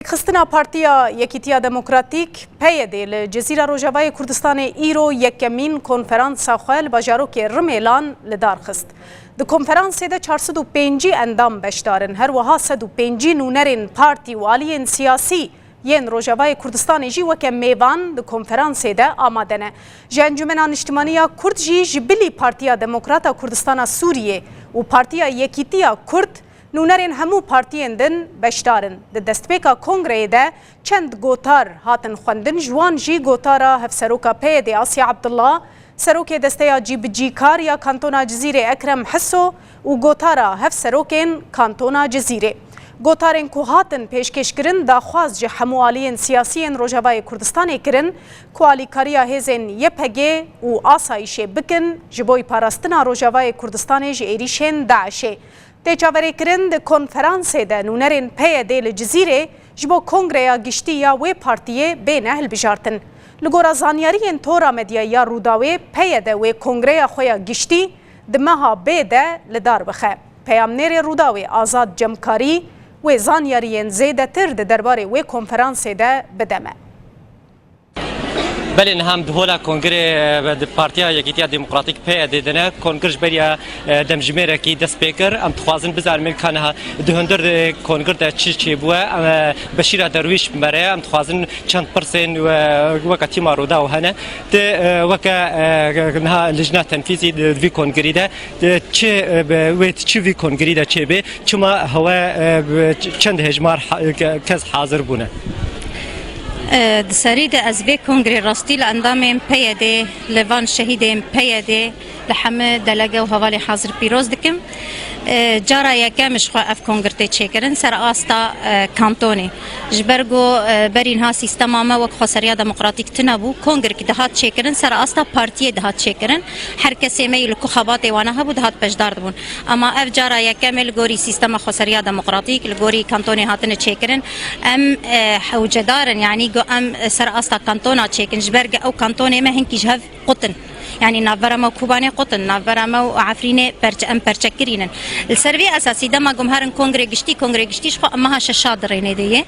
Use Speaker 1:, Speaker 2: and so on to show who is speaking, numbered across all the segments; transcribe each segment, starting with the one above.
Speaker 1: رێکخستنا پارتیا یەکیتیا دموکراتیک پەیەدێ لە جزیرە ڕۆژاوای کوردستانی ئیرۆ یەکەمین کۆنفەرانسا خۆ لە باژارۆکێ ڕمێلان لەدار خست. Di konferansê de 405 endam beşdarin, her wiha 105 nûnerên partî û aliyên siyasî yên Rojavayê Kurdistanê jî weke mêvan di konferansê de amade ne. Ji Encûmena Niştimaniya Kurd jî ji bilî Partiya Demokrata Kurdistana Sûriyê û Partiya Yekîtiya Kurd nûnerên hemû partiyên din beşdarin. Di destpêka kongreyê de çend gotar hatin xwendin, ji wan jî gotara hevseroka PYD Asya Abdullah, serokê desteya cîbicîkariya kantona Cizîrê Ekrem Hisso û gotara hevserokên kantona Cizîrê. Gotarên ku hatin pêşkêşkirin daxwaz ji hemû aliyên siyasî yên Rojavayê Kurdistanê kirin ku alîkariya hêzên YPG û asayîşê bikin ji bo parastina Rojavayê Kurdistanê ji êrişên Daişê. Têçaverêkirin di konferansê de nûnerên PYD li Cizîrê ji bo kongreya giştî ya wê partiyê bêne hilbijartin. Li gora zanyariyên tora medyaya Rûdawê PYD wê kongreya xwe ya giştî di meha bê de li dar bixe. Peyamnêrê Rûdawê Azad Cemkarî wê zanyariyên zêdetir di derbarê wê konferansê de bideme.
Speaker 2: بله هم دهولا کنگره پارتیا یکیتیا دموکراتیک PYD دنه کنگرش بریا دمجمره کی دست پیکر ام تخوازن بزار من کنه دهندر کنگر ده چی بوه بشیر درویش مره ام تخوازن چند پرسن و وقتی ما رودا و هنه ده وقت نه لجنه تنفیزی دوی کنگری ده چه وقت چی وی کنگری ده چه به چما هوا چند هجمار کس حاضر بونه
Speaker 3: دسريد أزبي كونغري راستي لأندامين PYD لفان شهيدين PYD لحمد دلقة وهوالي حاضر بيروز دكم جارا يكا مش خوا اف كونغرتي تشيكرن سر آستا كانتوني جبرگو برينها سيستما ما وك خسريا ديمقراطيك تنابو كونغر كي دهات تشيكرن سر آستا بارتيه دهات تشيكرن هر كسي مي لكو خباتي وانا هبو دهات بجدار دبون اما اف جارا يكا مل غوري سيستما خسريا ديمقراطيك الغوري كانتوني هاتن تشيكرن ام حوجدارن يعني جو ام سر آستا كانتونا تشيكن جبرگ او كانتوني ما هنكي جهف قطن يعني نافرما كوباني قطن نافرما وعفريني ام برچكرينن السربي اساسي دما جمهرن كونغري گشتي شخو امها ششادرين دي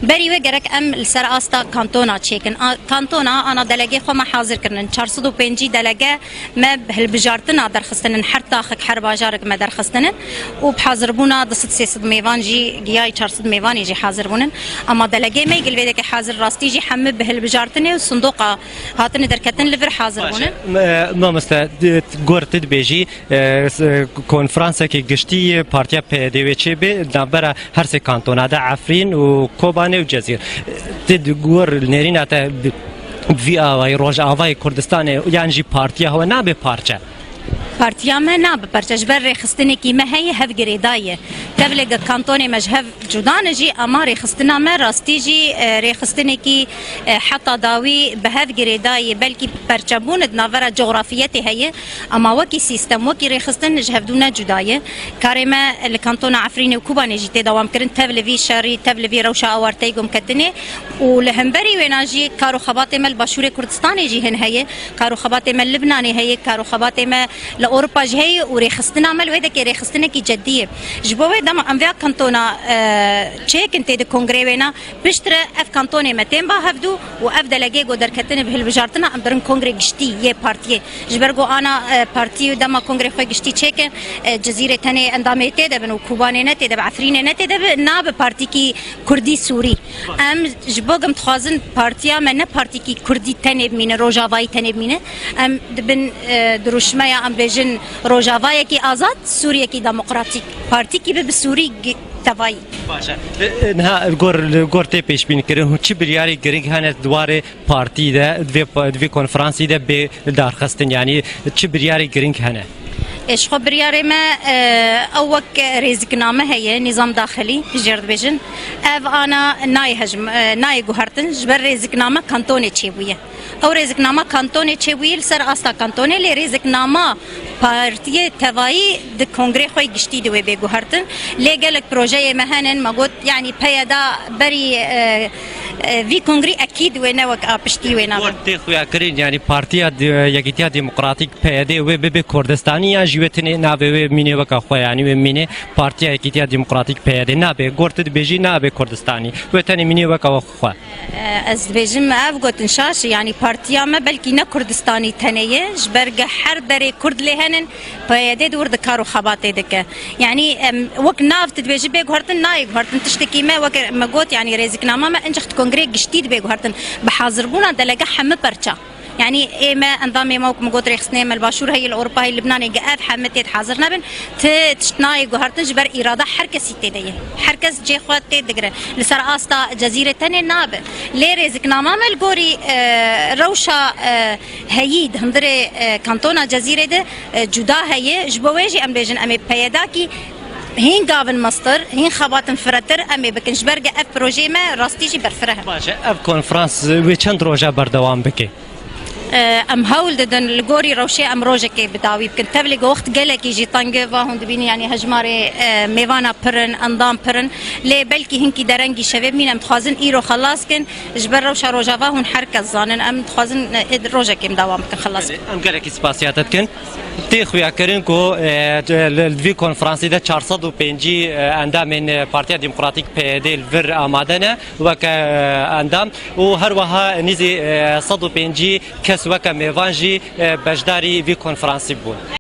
Speaker 3: بري وگرك ام السر استا كانتونا تشيكن كانتونا انا دلگه خو ما حاضر كرن 405 دلگه ما بهالبجارتنا درخستن حرتاخك حرباجارك ما درخستن وبحاضر بونا دست 300 ميوان جي جاي 400 ميوان يجي حاضر بونن اما دلگه ما يقل ويدك حاضر راستي جي حم بهالبجارتني والصندوق هاتن دركتن لفر حاضر بونن
Speaker 2: ما مثلا گورتد بیجی کنفرانس که گشتی پارتیا PYD و چه به نبره هر سه کانتونا ده عفرین و کوبانه و جزیر تد گور نرین اتا وی آوای روز آوای کردستان یعنی جی پارتیا هوا نه به پارچه
Speaker 3: بارتيا ما ناب برتج بر خستني كي ما هي هف جريدايه تبلغ كانتوني مجهف جودان جي اماري خستنا ما راستيجي ري خستني كي حتى داوي بهف جريدايه بلكي برچبون نافرا جغرافيتي هي اما وكي سيستم وكي ري خستن جهف دونا جدايه كارما الكانتون عفريني وكوباني جي دوام كرن تبلفي شاري تبلفي روشا اورتيغم كدني ولهمبري ويناجي كارو خباتي مال باشور كردستاني جي هن هي كارو خباتي مال لبناني هي كارو خباتي ما اوروبا جهي وريخستنا عمل وهذا كي ريخستنا كي جديه جبوه دم ام فيا كانتونا تشيك انت دي كونغرينا بشترى اف كانتوني متين با هفدو واف دلجي غدر كتن بهالبجارتنا ام درن كونغري گشتي يه بارتي جبرغو انا بارتي دم كونغري خو گشتي تشيك جزيره تاني انداميتي دبن وكوباني نتي دب عفرين نتي دب ناب بارتي كي كردي سوري ام جبوغم تخازن بارتيا من بارتي كي كردي تاني من روجافاي تاني من ام دبن دروشمايا ام بيجن روجاوای کی آزاد سوریه کی دموکراتیک پارتی کی به سوری تفای
Speaker 2: باشه نه گورته پیش بینی کردن چی بریاری گرینگ هنه دواره پارتی ده دوی کنفرانسی ده به دارخستن یعنی چی بریاری گرینگ هنه
Speaker 3: ايش خبرياري ما اوك رزقنامه هي نظام داخلي جرد بيجن اف انا ناي هجم ناي جوهرتن جبر رزقنامه كانتوني تشيبويه او رزقنامه كانتوني تشيبويه سر استا كانتوني لي رزقنامه بارتي تواي د كونغري خوي گشتي دوي بيجوهرتن ليجلك بروجي مهنن ماغوت يعني بيدا بري في كونغري اكيد وينا وك ابشتي وينا
Speaker 2: وقتی خویا کرین یعنی پارتیا یکیتیا دموکراتیک پیاده و به کردستانی یا جوتنی نابه مینه وک خو یعنی مینه پارتیا یکیتیا دموکراتیک پیاده نابه گورت بیجی نابه کردستانی و تنی مینه وک خو
Speaker 3: از بيجم افغوت انشاش يعني بارتيا ما بلكي نا كردستاني تنيه جبرجه حربري كرد لهنن بيدد ورد كارو خباطي دك يعني وك نافت بيجي بيج هرتن نايك هرتن تشتكي ما وك ما قوت يعني ريزك ناما ما انجخت كونغري جديد بيج هرتن بحاضربونا دلقه حم برشا يعني ما انظامي موك مقود ريخسني مال باشور هي الاوروبا هي اللبناني قاف حمتت حاضرنا بن تشتناي جوهرتن جبر اراده حركه تديه حركه جي خوات تدغر لسر استا جزيره تاني ناب لي رزق نامه مال غوري روشا هيد هندري كانتونا جزيره ده جدا هي جبويجي ام بيجن ام بيداكي هين قابن مصدر هين خباتن فرتر امي بكنش برقه اف بروجي ما راستيجي برفرها
Speaker 2: باشه اف کنفرانس و چند روزه بردوام بکی
Speaker 3: ام هول ددن الجوري روشي ام روجكي بداوي بكن تبلغ وقت قالك يجي طنقه هون دبيني يعني هجماري ميفانا برن انضام برن لي بلكي هنكي درنجي شباب مين ام تخازن ايرو خلاص كن جبر روشا روجافا هون حركه زانن ام تخازن روجكي مداوم بكن خلاص
Speaker 2: ام قالك اسباسياتت كن تی خویا کرین کو الوی کنفرانسی ده 405 اندام پارتیا دموکراتیک پیدل ور آمادنه وک اندام و هر وها نیزی 105 کس وک میوانجی بجداری وی کنفرانسی بود